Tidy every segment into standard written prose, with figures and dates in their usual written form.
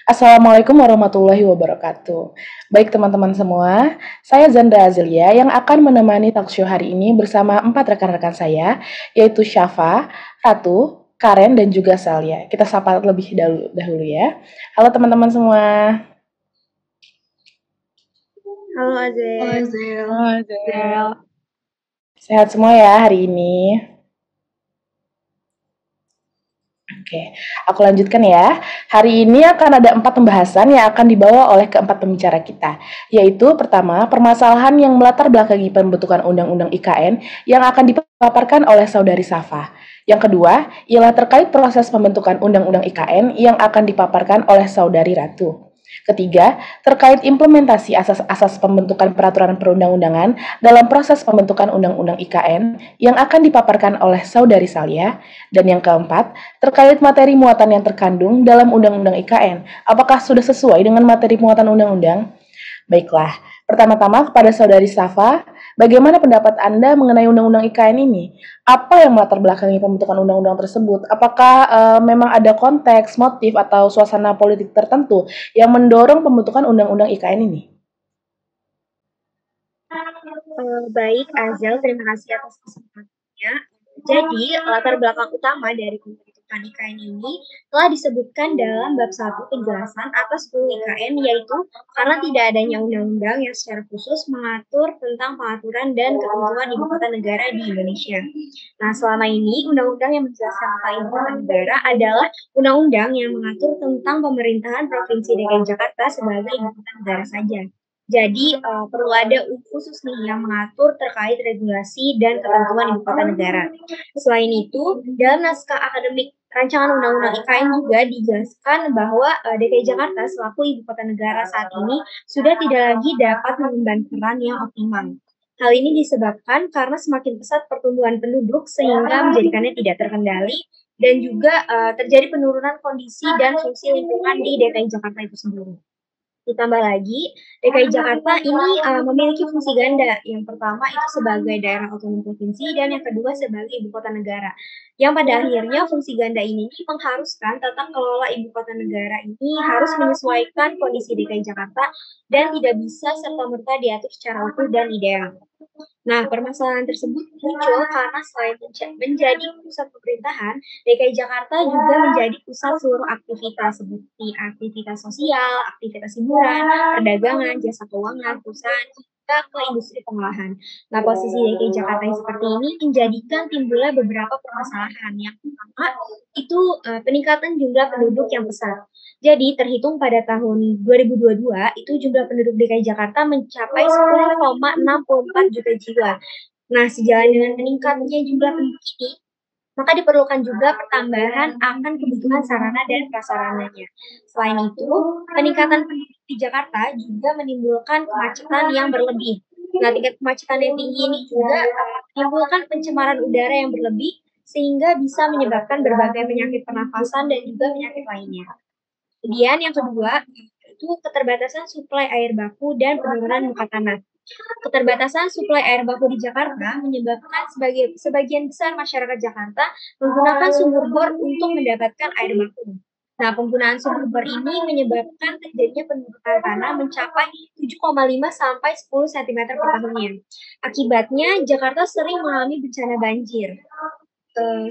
Assalamualaikum warahmatullahi wabarakatuh. Baik teman-teman semua, saya Zandra Azelia yang akan menemani talkshow hari ini bersama 4 rekan-rekan saya, yaitu Syafa, Ratu, Karen, dan juga Salia. Kita sapa lebih dahulu ya. Halo teman-teman semua. Halo Azel. Halo Azel. Sehat semua ya hari ini. Oke, aku lanjutkan ya. Hari ini akan ada 4 pembahasan yang akan dibawa oleh keempat pembicara kita, yaitu pertama, permasalahan yang melatar belakangi pembentukan Undang-Undang IKN yang akan dipaparkan oleh Saudari Safa. Yang kedua, ialah terkait proses pembentukan Undang-Undang IKN yang akan dipaparkan oleh Saudari Ratu. Ketiga, terkait implementasi asas-asas pembentukan peraturan perundang-undangan dalam proses pembentukan Undang-Undang IKN yang akan dipaparkan oleh Saudari Salia. Dan yang keempat, terkait materi muatan yang terkandung dalam Undang-Undang IKN. Apakah sudah sesuai dengan materi muatan Undang-Undang? Baiklah, pertama-tama kepada Saudari Safa, bagaimana pendapat Anda mengenai Undang-Undang IKN ini? Apa yang melatar belakangi pembentukan undang-undang tersebut? Apakah memang ada konteks, motif, atau suasana politik tertentu yang mendorong pembentukan Undang-Undang IKN ini? Baik Azel, terima kasih atas kesempatannya. Jadi, latar belakang utama dari pembentukan IKN ini telah disebutkan dalam bab 1 penjelasan atas UU IKN, yaitu karena tidak adanya undang-undang yang secara khusus mengatur tentang pengaturan dan ketentuan ibu kota negara di Indonesia. Nah, selama ini undang-undang yang menjelaskan tentang ibu kota negara adalah undang-undang yang mengatur tentang pemerintahan Provinsi DKI Jakarta sebagai ibu kota negara saja. Jadi perlu ada khusus nih yang mengatur terkait regulasi dan ketentuan ibu kota negara. Selain itu, dalam naskah akademik rancangan undang-undang IKN juga dijelaskan bahwa DKI Jakarta selaku ibu kota negara saat ini sudah tidak lagi dapat mengemban peran yang optimal. Hal ini disebabkan karena semakin pesat pertumbuhan penduduk sehingga menjadikannya tidak terkendali dan juga terjadi penurunan kondisi dan fungsi lingkungan di DKI Jakarta itu sendiri. Ditambah lagi, DKI Jakarta ini memiliki fungsi ganda. Yang pertama itu sebagai daerah otonom provinsi dan yang kedua sebagai ibu kota negara. Yang pada akhirnya fungsi ganda ini mengharuskan tata kelola ibu kota negara ini harus menyesuaikan kondisi DKI Jakarta dan tidak bisa serta-merta diatur secara utuh dan ideal. Nah, permasalahan tersebut muncul karena selain menjadi pusat pemerintahan, DKI Jakarta juga menjadi pusat seluruh aktivitas seperti aktivitas sosial, aktivitas hiburan, perdagangan, jasa keuangan, perusahaan, hingga ke industri pengolahan. Nah, posisi DKI Jakarta yang seperti ini menjadikan timbulnya beberapa permasalahan. Yang pertama, itu peningkatan jumlah penduduk yang pesat. Jadi, terhitung pada tahun 2022, itu jumlah penduduk DKI Jakarta mencapai 10,64 juta jiwa. Nah, sejalan dengan meningkatnya jumlah penduduk ini, maka diperlukan juga pertambahan akan kebutuhan sarana dan prasarananya. Selain itu, peningkatan penduduk di Jakarta juga menimbulkan kemacetan yang berlebih. Nah, tingkat kemacetan yang tinggi ini juga menimbulkan pencemaran udara yang berlebih, sehingga bisa menyebabkan berbagai penyakit pernafasan dan juga penyakit lainnya. Kemudian yang kedua, itu keterbatasan suplai air baku dan penurunan muka tanah. Keterbatasan suplai air baku di Jakarta menyebabkan sebagian besar masyarakat Jakarta menggunakan sumur bor untuk mendapatkan air baku. Nah, penggunaan sumur bor ini menyebabkan terjadinya penurunan tanah mencapai 7,5 sampai 10 cm per tahunnya. Akibatnya, Jakarta sering mengalami bencana banjir.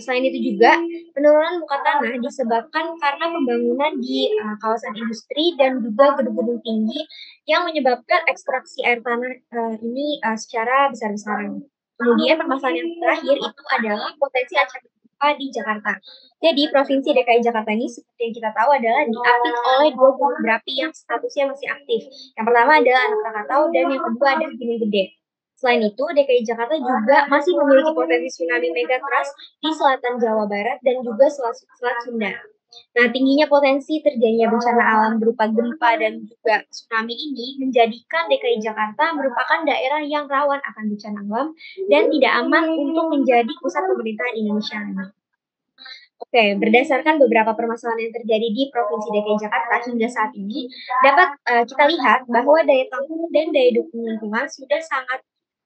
Selain itu juga, penurunan muka tanah disebabkan karena pembangunan di kawasan industri dan juga gedung-gedung tinggi yang menyebabkan ekstraksi air tanah ini secara besar-besaran. Kemudian permasalahan yang terakhir itu adalah potensi ancaman gempa di Jakarta. Jadi Provinsi DKI Jakarta ini seperti yang kita tahu adalah diapit oleh dua gunung berapi yang statusnya masih aktif. Yang pertama adalah Anak Krakatau dan yang kedua adalah Gunung Gede. Selain itu, DKI Jakarta juga masih memiliki potensi tsunami megatrust di selatan Jawa Barat dan juga Selat Sunda. Nah, tingginya potensi terjadinya bencana alam berupa gempa dan juga tsunami ini menjadikan DKI Jakarta merupakan daerah yang rawan akan bencana alam dan tidak aman untuk menjadi pusat pemerintahan Indonesia. Oke, berdasarkan beberapa permasalahan yang terjadi di Provinsi DKI Jakarta hingga saat ini, dapat kita lihat bahwa daya tampung dan daya dukung lingkungan sudah sangat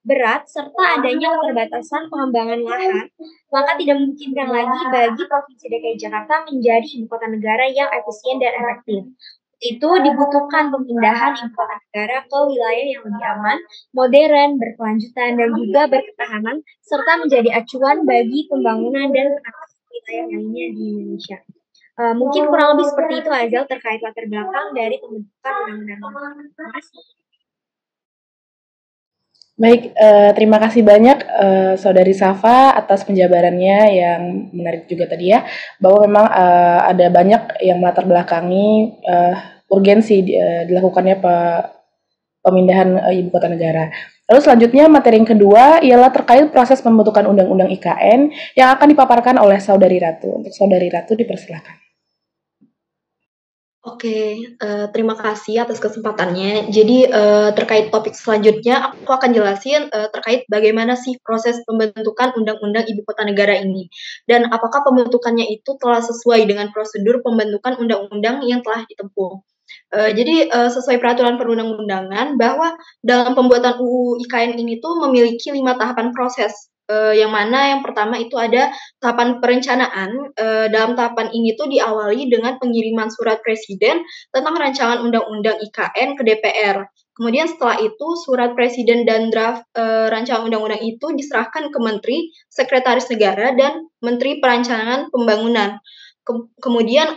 berat serta adanya keterbatasan pengembangan lahan, maka tidak memungkinkan lagi bagi Provinsi DKI Jakarta menjadi ibu kota negara yang efisien dan efektif. itu dibutuhkan pemindahan ibu kota negara ke wilayah yang lebih aman, modern, berkelanjutan, dan juga berketahanan, serta menjadi acuan bagi pembangunan dan penatapan wilayah lainnya di Indonesia. Mungkin kurang lebih seperti itu Azal terkait latar belakang dari pembentukan undang-undang. Terima kasih. Baik, terima kasih banyak Saudari Safa atas penjabarannya yang menarik juga tadi ya, bahwa memang ada banyak yang melatar belakangi urgensi dilakukannya pemindahan ibu kota negara. Lalu selanjutnya materi yang kedua ialah terkait proses pembentukan undang-undang IKN yang akan dipaparkan oleh Saudari Ratu. Untuk Saudari Ratu dipersilakan. Oke, terima kasih atas kesempatannya. Jadi terkait topik selanjutnya, aku akan jelasin terkait bagaimana sih proses pembentukan Undang-Undang Ibu Kota Negara ini, dan apakah pembentukannya itu telah sesuai dengan prosedur pembentukan undang-undang yang telah ditempuh. Jadi sesuai peraturan perundang-undangan bahwa dalam pembuatan UU IKN ini tuh memiliki 5 tahapan proses. Yang mana yang pertama itu ada tahapan perencanaan. Dalam tahapan ini tuh diawali dengan pengiriman surat presiden tentang rancangan undang-undang IKN ke DPR. Kemudian setelah itu surat presiden dan draft rancangan undang-undang itu diserahkan ke Menteri, Sekretaris Negara, dan Menteri Perencanaan Pembangunan. Kemudian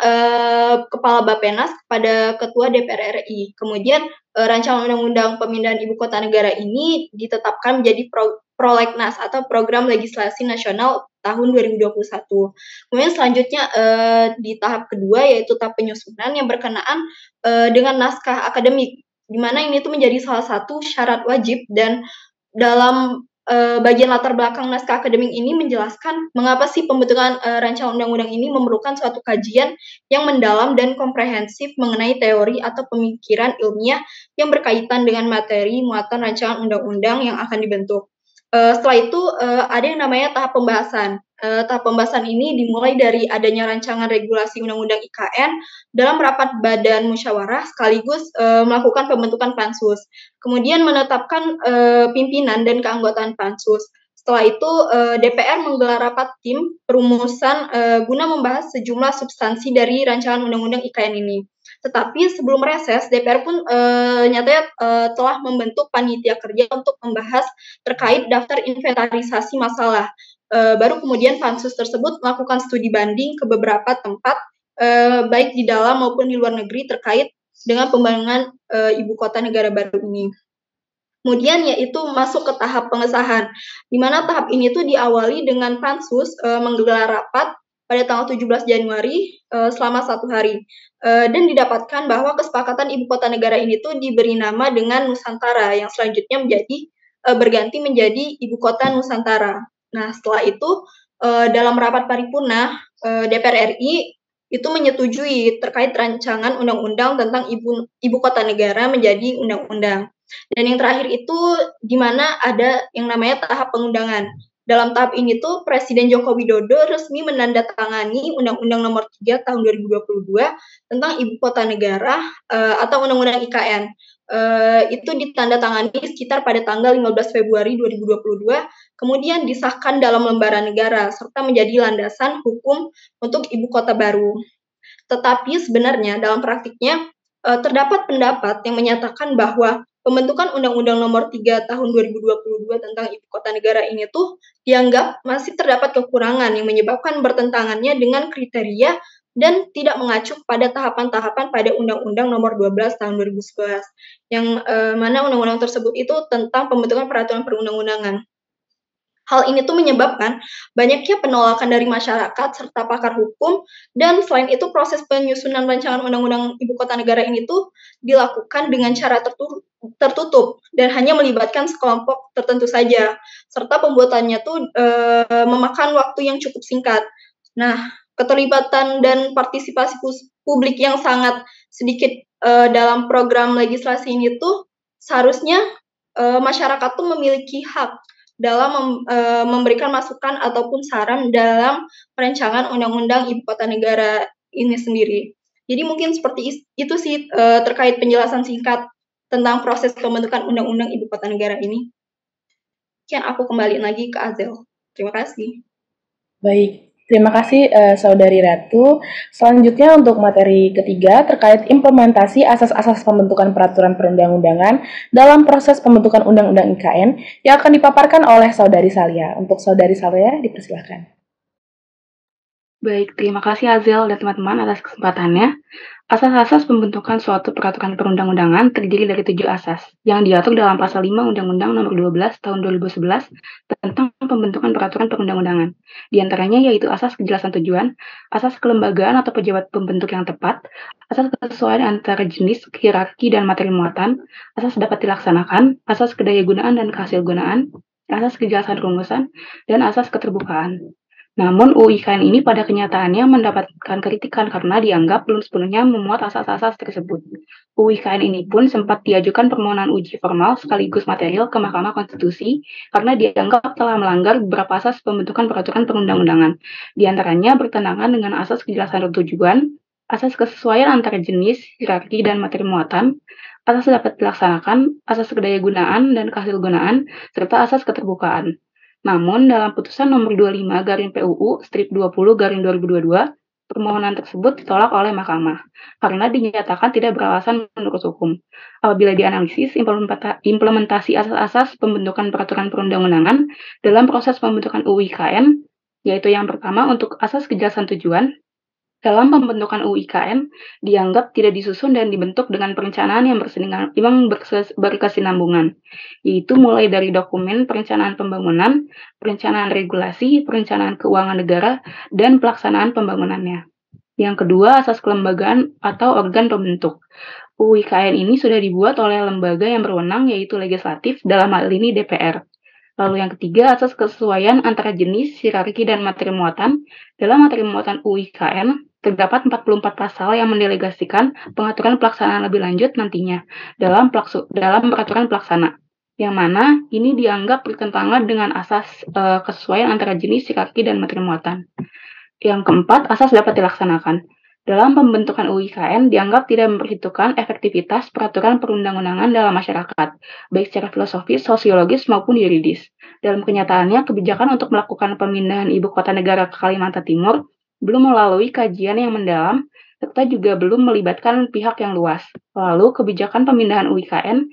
Kepala Bappenas kepada Ketua DPR RI. Kemudian rancangan undang-undang pemindahan ibu kota negara ini ditetapkan menjadi prolegnas atau program legislasi nasional tahun 2021. Kemudian selanjutnya di tahap kedua yaitu tahap penyusunan yang berkenaan dengan naskah akademik, di mana ini tuh menjadi salah satu syarat wajib, dan dalam bagian latar belakang naskah akademik ini menjelaskan mengapa sih pembentukan rancangan undang-undang ini memerlukan suatu kajian yang mendalam dan komprehensif mengenai teori atau pemikiran ilmiah yang berkaitan dengan materi muatan rancangan undang-undang yang akan dibentuk. Setelah itu ada yang namanya tahap pembahasan. Tahap pembahasan ini dimulai dari adanya rancangan regulasi undang-undang IKN dalam rapat badan musyawarah sekaligus melakukan pembentukan pansus. Kemudian menetapkan pimpinan dan keanggotaan pansus. Setelah itu DPR menggelar rapat tim perumusan guna membahas sejumlah substansi dari rancangan undang-undang IKN ini. Tetapi sebelum reses, DPR pun nyatanya telah membentuk panitia kerja untuk membahas terkait daftar inventarisasi masalah. Baru kemudian pansus tersebut melakukan studi banding ke beberapa tempat, baik di dalam maupun di luar negeri terkait dengan pembangunan ibu kota negara baru ini. Kemudian yaitu masuk ke tahap pengesahan, di mana tahap ini tuh diawali dengan pansus menggelar rapat pada tanggal 17 Januari selama 1 hari. Dan didapatkan bahwa kesepakatan ibu kota negara ini tuh diberi nama dengan Nusantara, yang selanjutnya berganti menjadi Ibu Kota Nusantara. Nah, setelah itu dalam rapat paripurna DPR RI itu menyetujui terkait rancangan undang-undang tentang ibu kota negara menjadi undang-undang. Dan yang terakhir itu di mana ada yang namanya tahap pengundangan. Dalam tahap ini tuh Presiden Joko Widodo resmi menandatangani Undang-Undang Nomor 3 Tahun 2022 tentang Ibu Kota Negara atau Undang-Undang IKN. Itu ditandatangani sekitar pada tanggal 15 Februari 2022, kemudian disahkan dalam lembaran negara, serta menjadi landasan hukum untuk ibu kota baru. Tetapi sebenarnya dalam praktiknya terdapat pendapat yang menyatakan bahwa pembentukan Undang-Undang Nomor 3 Tahun 2022 tentang Ibu Kota Negara ini tuh dianggap masih terdapat kekurangan yang menyebabkan bertentangannya dengan kriteria dan tidak mengacu pada tahapan-tahapan pada Undang-Undang Nomor 12 Tahun 2011, yang mana undang-undang tersebut itu tentang pembentukan peraturan perundang-undangan. Hal ini tuh menyebabkan banyaknya penolakan dari masyarakat serta pakar hukum, dan selain itu proses penyusunan rancangan undang-undang ibu kota negara ini tuh dilakukan dengan cara tertutup dan hanya melibatkan sekelompok tertentu saja, serta pembuatannya tuh memakan waktu yang cukup singkat. Nah, keterlibatan dan partisipasi publik yang sangat sedikit dalam program legislasi ini tuh seharusnya masyarakat tuh memiliki hak dalam memberikan masukan ataupun saran dalam perencanaan undang-undang ibu kota negara ini sendiri. Jadi mungkin seperti itu sih terkait penjelasan singkat tentang proses pembentukan undang-undang ibu kota negara ini. Sekian, aku kembali lagi ke Azel. Terima kasih. Baik, Terima kasih Saudari Ratu. Selanjutnya untuk materi ketiga terkait implementasi asas-asas pembentukan peraturan perundang-undangan dalam proses pembentukan Undang-Undang IKN yang akan dipaparkan oleh Saudari Salia. Untuk Saudari Salia, dipersilakan. Baik, terima kasih Azel dan teman-teman atas kesempatannya. Asas-asas pembentukan suatu peraturan perundang-undangan terdiri dari 7 asas yang diatur dalam Pasal 5 Undang-Undang Nomor 12 Tahun 2011 tentang pembentukan peraturan perundang-undangan. Di antaranya yaitu asas kejelasan tujuan, asas kelembagaan atau pejabat pembentuk yang tepat, asas kesesuaian antara jenis, hierarki, dan materi muatan, asas dapat dilaksanakan, asas kedayagunaan dan kehasilgunaan, asas kejelasan rumusan, dan asas keterbukaan. Namun UIKN ini pada kenyataannya mendapatkan kritikan karena dianggap belum sepenuhnya memuat asas-asas tersebut. UIKN ini pun sempat diajukan permohonan uji formal sekaligus material ke Mahkamah Konstitusi karena dianggap telah melanggar beberapa asas pembentukan peraturan perundang-undangan. Di antaranya bertentangan dengan asas kejelasan tujuan, asas kesesuaian antara jenis, hierarki, dan materi muatan, asas dapat dilaksanakan, asas kedayagunaan dan kehasilgunaan, serta asas keterbukaan. Namun, dalam putusan nomor 25 garing PUU strip 20 garing 2022, permohonan tersebut ditolak oleh Mahkamah karena dinyatakan tidak beralasan menurut hukum. Apabila dianalisis implementasi asas-asas pembentukan peraturan perundang-undangan dalam proses pembentukan UU-IKN, yaitu yang pertama untuk asas kejelasan tujuan, dalam pembentukan UIKN dianggap tidak disusun dan dibentuk dengan perencanaan yang berkesinambungan, yaitu mulai dari dokumen perencanaan pembangunan, perencanaan regulasi, perencanaan keuangan negara, dan pelaksanaan pembangunannya. Yang kedua, asas kelembagaan atau organ pembentuk. UIKN ini sudah dibuat oleh lembaga yang berwenang yaitu legislatif, dalam hal ini DPR. Lalu yang ketiga, asas kesesuaian antara jenis, hierarki, dan materi muatan. Dalam materi muatan UIKN, terdapat 44 pasal yang mendelegasikan pengaturan pelaksanaan lebih lanjut nantinya dalam peraturan pelaksana. Yang mana ini dianggap bertentangan dengan asas kesesuaian antara jenis, hierarki, dan materi muatan. Yang keempat, asas dapat dilaksanakan. Dalam pembentukan UIKN dianggap tidak memperhitungkan efektivitas peraturan perundang-undangan dalam masyarakat, baik secara filosofis, sosiologis, maupun yuridis. Dalam kenyataannya, kebijakan untuk melakukan pemindahan ibu kota negara ke Kalimantan Timur belum melalui kajian yang mendalam, serta juga belum melibatkan pihak yang luas. Lalu, kebijakan pemindahan UIKN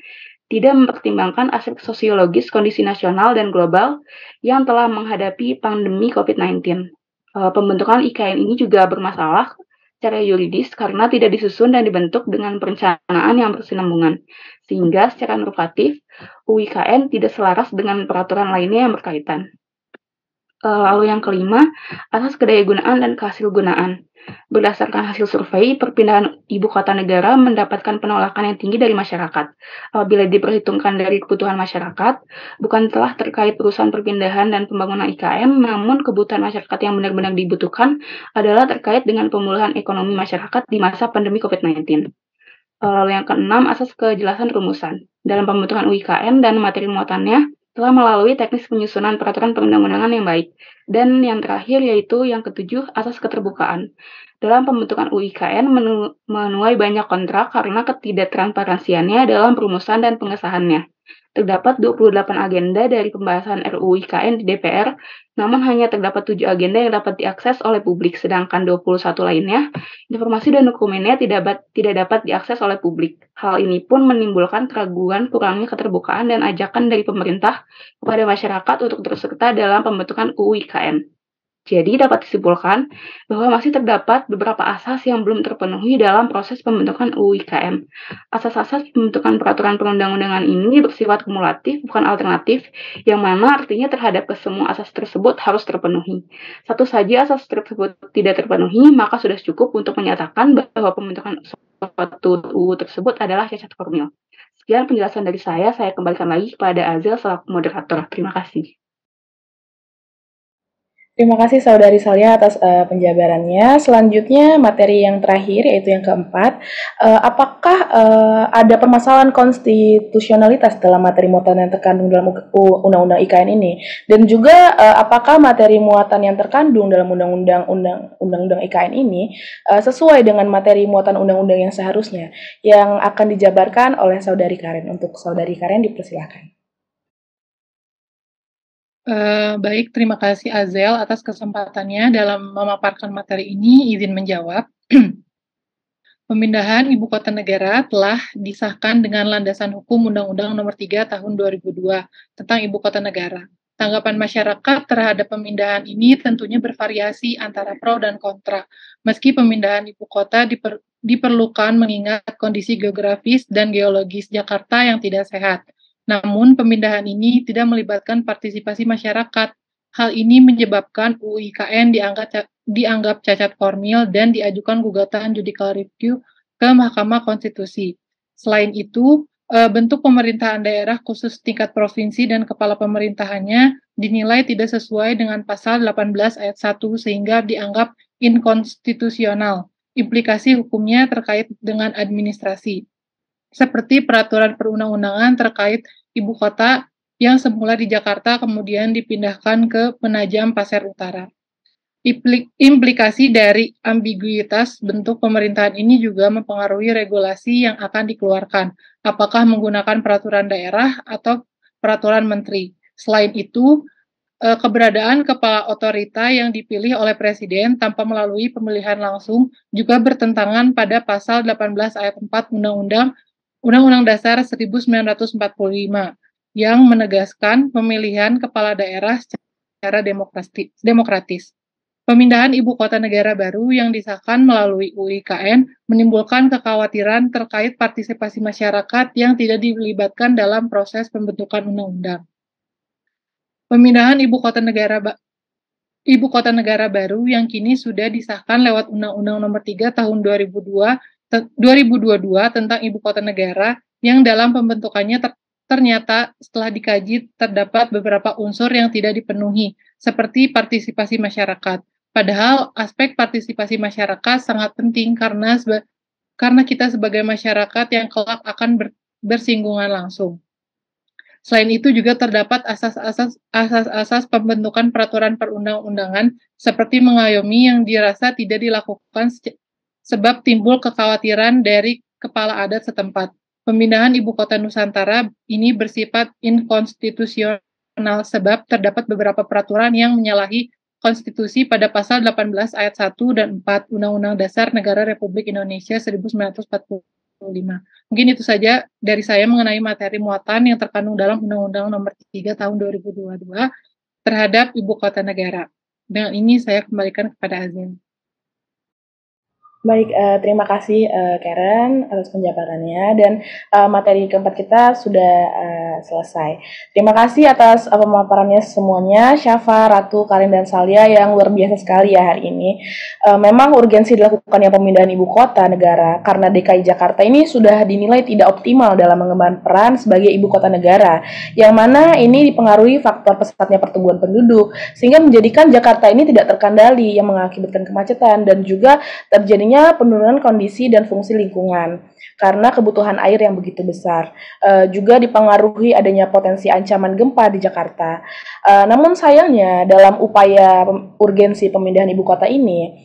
tidak mempertimbangkan aspek sosiologis kondisi nasional dan global yang telah menghadapi pandemi COVID-19. Pembentukan IKN ini juga bermasalah secara yuridis karena tidak disusun dan dibentuk dengan perencanaan yang berkesinambungan, sehingga secara normatif UIKN tidak selaras dengan peraturan lainnya yang berkaitan. Lalu yang kelima, asas kedayagunaan dan kehasilgunaan. Berdasarkan hasil survei, perpindahan ibu kota negara mendapatkan penolakan yang tinggi dari masyarakat. Apabila diperhitungkan dari kebutuhan masyarakat, bukan telah terkait urusan perpindahan dan pembangunan IKN, namun kebutuhan masyarakat yang benar-benar dibutuhkan adalah terkait dengan pemulihan ekonomi masyarakat di masa pandemi COVID-19. Lalu yang keenam, asas kejelasan rumusan. Dalam pembentukan UIKN dan materi muatannya, telah melalui teknis penyusunan peraturan perundang-undangan yang baik. Dan yang terakhir yaitu yang ketujuh, asas keterbukaan. Dalam pembentukan UIKN menuai banyak kontra karena ketidaktransparansiannya dalam perumusan dan pengesahannya. Terdapat 28 agenda dari pembahasan RUU IKN di DPR, namun hanya terdapat 7 agenda yang dapat diakses oleh publik, sedangkan 21 lainnya, informasi dan dokumennya tidak dapat diakses oleh publik. Hal ini pun menimbulkan keraguan kurangnya keterbukaan dan ajakan dari pemerintah kepada masyarakat untuk terus serta dalam pembentukan UU IKN. Jadi dapat disimpulkan bahwa masih terdapat beberapa asas yang belum terpenuhi dalam proses pembentukan UU IKN. Asas-asas pembentukan peraturan perundang-undangan ini bersifat kumulatif, bukan alternatif, yang mana artinya terhadap kesemua asas tersebut harus terpenuhi. Satu saja asas tersebut tidak terpenuhi, maka sudah cukup untuk menyatakan bahwa pembentukan suatu UU tersebut adalah cacat formil. Sekian penjelasan dari saya kembalikan lagi kepada Azel selaku moderator. Terima kasih. Terima kasih Saudari Salia atas penjabarannya. Selanjutnya materi yang terakhir yaitu yang keempat, apakah ada permasalahan konstitusionalitas dalam materi muatan yang terkandung dalam Undang-Undang IKN ini? Dan juga apakah materi muatan yang terkandung dalam Undang-Undang IKN ini sesuai dengan materi muatan Undang-Undang yang seharusnya yang akan dijabarkan oleh Saudari Karen. Untuk Saudari Karen dipersilakan. Baik, terima kasih Azel atas kesempatannya dalam memaparkan materi ini. Izin menjawab. Pemindahan ibu kota negara telah disahkan dengan landasan hukum Undang-Undang Nomor 3 Tahun 2002 tentang ibu kota negara. Tanggapan masyarakat terhadap pemindahan ini tentunya bervariasi antara pro dan kontra. Meski pemindahan ibu kota diperlukan mengingat kondisi geografis dan geologis Jakarta yang tidak sehat. Namun, pemindahan ini tidak melibatkan partisipasi masyarakat. Hal ini menyebabkan UU IKN dianggap cacat formil dan diajukan gugatan judicial review ke Mahkamah Konstitusi. Selain itu, bentuk pemerintahan daerah khusus tingkat provinsi dan kepala pemerintahannya dinilai tidak sesuai dengan pasal 18 ayat 1 sehingga dianggap inkonstitusional. Implikasi hukumnya terkait dengan administrasi, seperti peraturan perundang-undangan terkait ibu kota yang semula di Jakarta kemudian dipindahkan ke Penajam Pasir Utara. Implikasi dari ambiguitas bentuk pemerintahan ini juga mempengaruhi regulasi yang akan dikeluarkan, apakah menggunakan peraturan daerah atau peraturan menteri. Selain itu, keberadaan kepala otorita yang dipilih oleh presiden tanpa melalui pemilihan langsung juga bertentangan pada pasal 18 ayat 4 Undang-Undang Dasar 1945 yang menegaskan pemilihan kepala daerah secara demokratis. Pemindahan ibu kota negara baru yang disahkan melalui UU IKN menimbulkan kekhawatiran terkait partisipasi masyarakat yang tidak dilibatkan dalam proses pembentukan undang-undang. Pemindahan ibu kota negara baru yang kini sudah disahkan lewat Undang-Undang Nomor 3 Tahun 2022 tentang ibu kota negara yang dalam pembentukannya ternyata setelah dikaji terdapat beberapa unsur yang tidak dipenuhi, seperti partisipasi masyarakat. Padahal aspek partisipasi masyarakat sangat penting karena kita sebagai masyarakat yang kelak akan bersinggungan langsung. Selain itu juga terdapat asas-asas pembentukan peraturan perundang-undangan seperti mengayomi yang dirasa tidak dilakukan sebab timbul kekhawatiran dari kepala adat setempat. Pemindahan ibu kota Nusantara ini bersifat inkonstitusional sebab terdapat beberapa peraturan yang menyalahi konstitusi pada pasal 18 ayat 1 dan 4 Undang-Undang Dasar Negara Republik Indonesia 1945. Mungkin itu saja dari saya mengenai materi muatan yang terkandung dalam Undang-Undang Nomor 3 Tahun 2022 terhadap ibu kota negara. Dengan ini saya kembalikan kepada Azin. Baik, terima kasih Karen atas penjabarannya dan materi keempat kita sudah selesai. Terima kasih atas pemaparannya semuanya, Syafa, Ratu, Karin, dan Salia yang luar biasa sekali ya hari ini. Memang urgensi dilakukannya pemindahan ibu kota negara karena DKI Jakarta ini sudah dinilai tidak optimal dalam mengembangkan peran sebagai ibu kota negara, yang mana ini dipengaruhi faktor pesatnya pertumbuhan penduduk sehingga menjadikan Jakarta ini tidak terkendali yang mengakibatkan kemacetan dan juga terjadinya penurunan kondisi dan fungsi lingkungan karena kebutuhan air yang begitu besar. Juga dipengaruhi adanya potensi ancaman gempa di Jakarta. Namun sayangnya dalam upaya urgensi pemindahan ibu kota ini,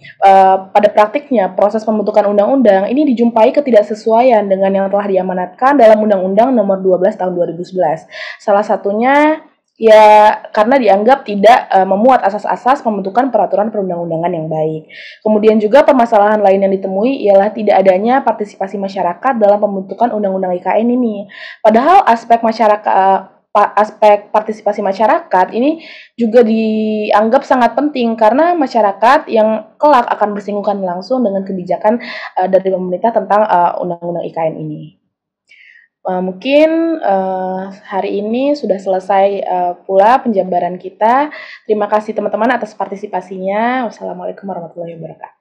pada praktiknya proses pembentukan undang-undang ini dijumpai ketidaksesuaian dengan yang telah diamanatkan dalam Undang-Undang Nomor 12 Tahun 2011. Salah satunya ya karena dianggap tidak memuat asas-asas pembentukan peraturan perundang-undangan yang baik. Kemudian juga permasalahan lain yang ditemui ialah tidak adanya partisipasi masyarakat dalam pembentukan undang-undang IKN ini. Padahal aspek partisipasi masyarakat ini juga dianggap sangat penting karena masyarakat yang kelak akan bersinggungan langsung dengan kebijakan dari pemerintah tentang undang-undang IKN ini. Mungkin hari ini sudah selesai pula penjabaran kita. Terima kasih teman-teman atas partisipasinya. Wassalamualaikum warahmatullahi wabarakatuh.